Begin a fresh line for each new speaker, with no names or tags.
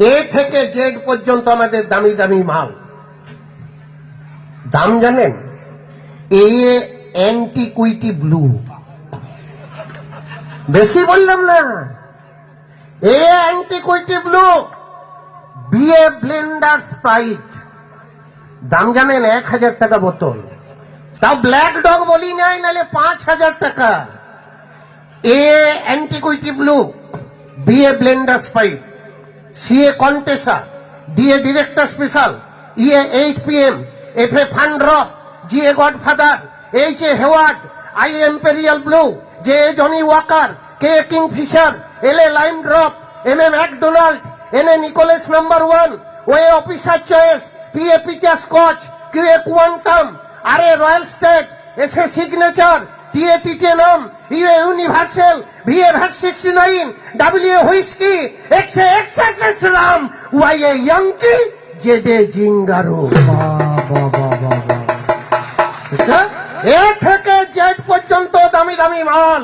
এ থেকে জেড পর্যন্ত আমাদের দামি দামি মাল। দাম জানেন? এ অ্যান্টিকুইটি ব্লু, বেশি বললাম না। এ অ্যান্টিকুইটি ব্লু, বিএ ব্লেন্ডার স্প্রাইট, দাম জানেন 1000 টাকা বোতল। তাও ব্ল্যাক ডগ বলি নাই, নাহলে 5000 টাকা। এ অ্যান্টিকুইটি ব্লু, বিএ ব্লেন্ডার স্প্রাইট, সিএ কন্টেসা, ডিএ ডিরেক্টর স্পেশাল, ইএ 8 PM, এফএ ফান ড্রপ, জিএ গডফাদার, এইচএ হেওয়ার্ড, আইএ Imperial Blue, J Johnnie Walker, K Kingfisher, এলএ লাইম ড্রপ, এমএ ম্যাকডোনাল্ড, এনএ নিকোলাস নাম্বার 1, ওয়ে অফিসার চয়েস, পিএ পিটার স্কচ, কিউএ কোয়ান্টাম, আরএ রয়্যাল স্টেট, এসএ সিগনেচার, টিএ টিটেনাম, ইউএ ইউনিভার্সাল, ভিএ ভ্যাট 69, ডাব্লিউএ হুইস্কি, এক্সএ এক্সএক্স রাম, ওয়াইএ ইয়াংকি, জেডে জিঙ্গারো। এ থেকে জেড পর্যন্ত দামি দামি মাল।